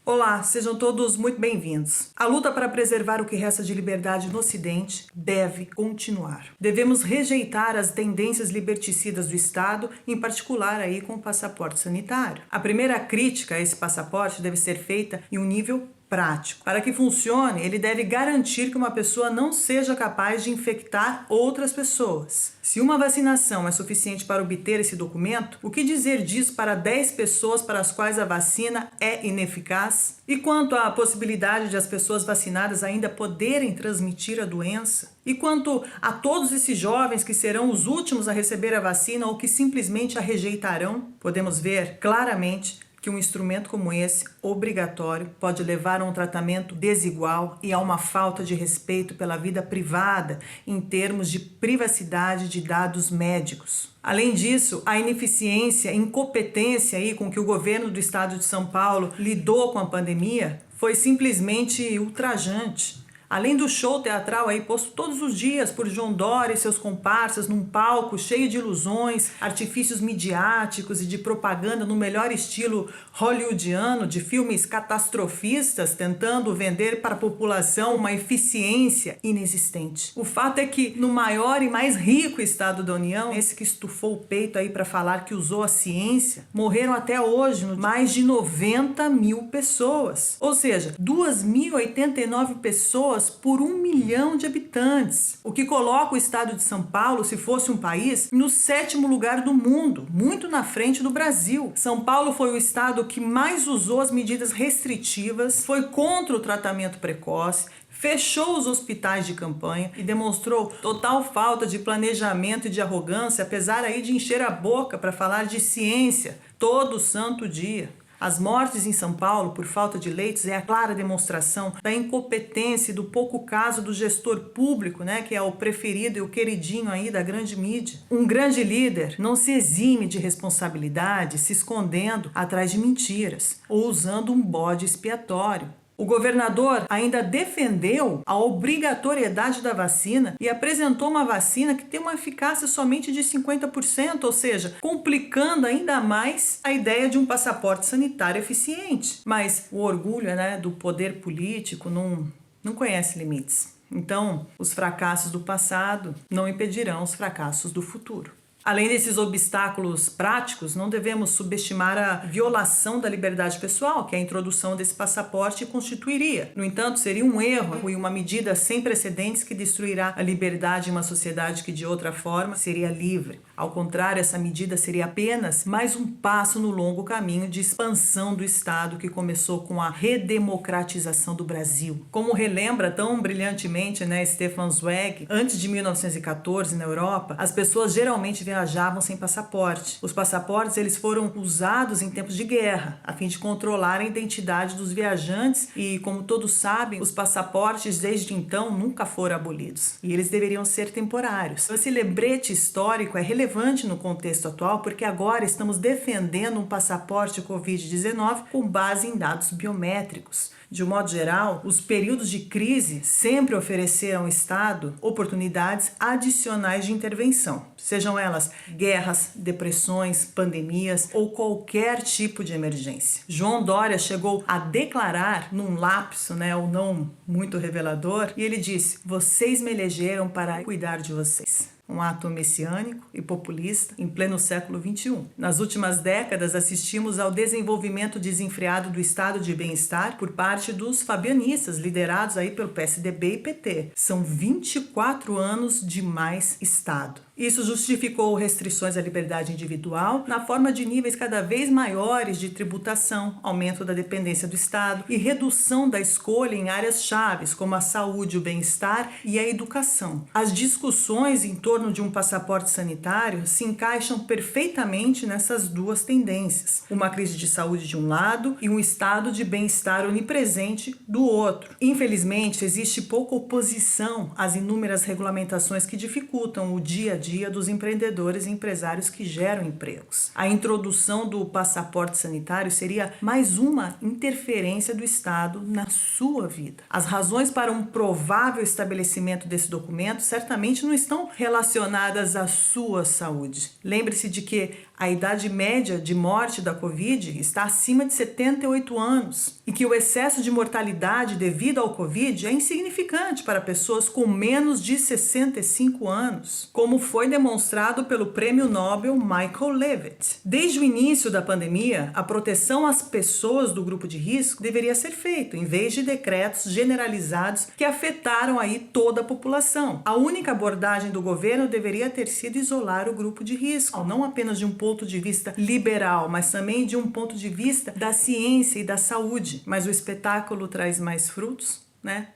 Olá, sejam todos muito bem-vindos. A luta para preservar o que resta de liberdade no Ocidente deve continuar. Devemos rejeitar as tendências liberticidas do Estado, em particular aí com o passaporte sanitário. A primeira crítica a esse passaporte deve ser feita em um nível prático. Para que funcione, ele deve garantir que uma pessoa não seja capaz de infectar outras pessoas. Se uma vacinação é suficiente para obter esse documento, o que dizer disso para 10 pessoas para as quais a vacina é ineficaz? E quanto à possibilidade de as pessoas vacinadas ainda poderem transmitir a doença? E quanto a todos esses jovens que serão os últimos a receber a vacina ou que simplesmente a rejeitarão? Podemos ver claramente que um instrumento como esse, obrigatório, pode levar a um tratamento desigual e a uma falta de respeito pela vida privada em termos de privacidade de dados médicos. Além disso, a ineficiência e incompetência aí com que o governo do estado de São Paulo lidou com a pandemia foi simplesmente ultrajante. Além do show teatral aí posto todos os dias por João Dória e seus comparsas num palco cheio de ilusões, artifícios midiáticos e de propaganda no melhor estilo hollywoodiano, de filmes catastrofistas tentando vender para a população uma eficiência inexistente. O fato é que no maior e mais rico estado da União, esse que estufou o peito aí para falar que usou a ciência, morreram até hoje mais de 90 mil pessoas. Ou seja, 2.089 pessoas por 1 milhão de habitantes, o que coloca o estado de São Paulo, se fosse um país, no 7º lugar do mundo, muito na frente do Brasil. São Paulo foi o estado que mais usou as medidas restritivas, foi contra o tratamento precoce, fechou os hospitais de campanha e demonstrou total falta de planejamento e de arrogância, apesar aí de encher a boca para falar de ciência todo santo dia. As mortes em São Paulo por falta de leitos é a clara demonstração da incompetência e do pouco caso do gestor público, que é o preferido e o queridinho aí da grande mídia. Um grande líder não se exime de responsabilidade se escondendo atrás de mentiras ou usando um bode expiatório. O governador ainda defendeu a obrigatoriedade da vacina e apresentou uma vacina que tem uma eficácia somente de 50%, ou seja, complicando ainda mais a ideia de um passaporte sanitário eficiente. Mas o orgulho, do poder político não conhece limites. Então, os fracassos do passado não impedirão os fracassos do futuro. Além desses obstáculos práticos, não devemos subestimar a violação da liberdade pessoal que a introdução desse passaporte constituiria. No entanto, seria um erro e uma medida sem precedentes que destruirá a liberdade em uma sociedade que, de outra forma, seria livre. Ao contrário, essa medida seria apenas mais um passo no longo caminho de expansão do Estado que começou com a redemocratização do Brasil. Como relembra tão brilhantemente Stefan Zweig, antes de 1914, na Europa, as pessoas geralmente viajavam sem passaporte. Os passaportes eles foram usados em tempos de guerra, a fim de controlar a identidade dos viajantes e, como todos sabem, os passaportes desde então nunca foram abolidos e eles deveriam ser temporários. Esse lembrete histórico é relevante no contexto atual porque agora estamos defendendo um passaporte Covid-19 com base em dados biométricos. De um modo geral, os períodos de crise sempre ofereceram ao Estado oportunidades adicionais de intervenção, sejam elas guerras, depressões, pandemias ou qualquer tipo de emergência. João Dória chegou a declarar num lapso, ou não muito revelador, e ele disse: "Vocês me elegeram para cuidar de vocês." Um ato messiânico e populista em pleno século XXI. Nas últimas décadas, assistimos ao desenvolvimento desenfreado do estado de bem-estar por parte dos fabianistas, liderados aí pelo PSDB e PT. São 24 anos de mais Estado. Isso justificou restrições à liberdade individual na forma de níveis cada vez maiores de tributação, aumento da dependência do Estado e redução da escolha em áreas chaves como a saúde, o bem-estar e a educação. As discussões em torno de um passaporte sanitário se encaixam perfeitamente nessas duas tendências. Uma crise de saúde de um lado e um estado de bem-estar onipresente do outro. Infelizmente, existe pouca oposição às inúmeras regulamentações que dificultam o dia a dia dos empreendedores e empresários que geram empregos. A introdução do passaporte sanitário seria mais uma interferência do Estado na sua vida. As razões para um provável estabelecimento desse documento certamente não estão relacionadas à sua saúde. Lembre-se de que a idade média de morte da Covid está acima de 78 anos e que o excesso de mortalidade devido ao Covid é insignificante para pessoas com menos de 65 anos, como foi demonstrado pelo Prêmio Nobel Michael Levitt. Desde o início da pandemia, a proteção às pessoas do grupo de risco deveria ser feita, em vez de decretos generalizados que afetaram aí toda a população. A única abordagem do governo deveria ter sido isolar o grupo de risco, não apenas de um ponto de vista liberal, mas também de um ponto de vista da ciência e da saúde. Mas o espetáculo traz mais frutos,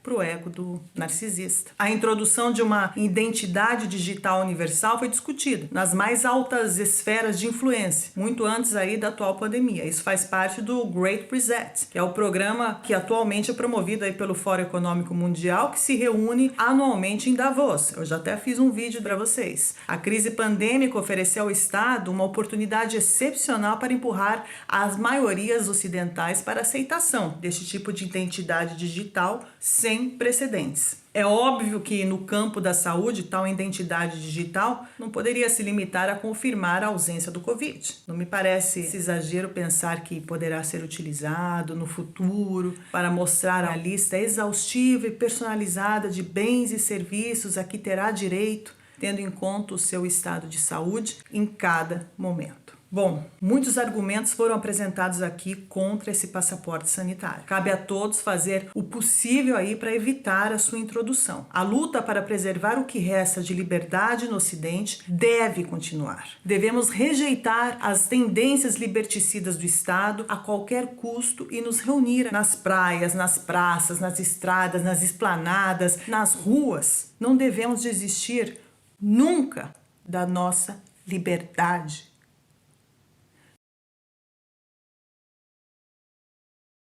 para o ego do narcisista. A introdução de uma identidade digital universal foi discutida nas mais altas esferas de influência, muito antes aí da atual pandemia. Isso faz parte do Great Reset, que é o programa que atualmente é promovido aí pelo Fórum Econômico Mundial, que se reúne anualmente em Davos. Eu já até fiz um vídeo para vocês. A crise pandêmica ofereceu ao Estado uma oportunidade excepcional para empurrar as maiorias ocidentais para a aceitação deste tipo de identidade digital sem precedentes. É óbvio que no campo da saúde, tal identidade digital não poderia se limitar a confirmar a ausência do Covid. Não me parece exagero pensar que poderá ser utilizado no futuro para mostrar a lista exaustiva e personalizada de bens e serviços a que terá direito, tendo em conta o seu estado de saúde em cada momento. Bom, muitos argumentos foram apresentados aqui contra esse passaporte sanitário. Cabe a todos fazer o possível aí para evitar a sua introdução. A luta para preservar o que resta de liberdade no Ocidente deve continuar. Devemos rejeitar as tendências liberticidas do Estado a qualquer custo e nos reunir nas praias, nas praças, nas estradas, nas esplanadas, nas ruas. Não devemos desistir nunca da nossa liberdade.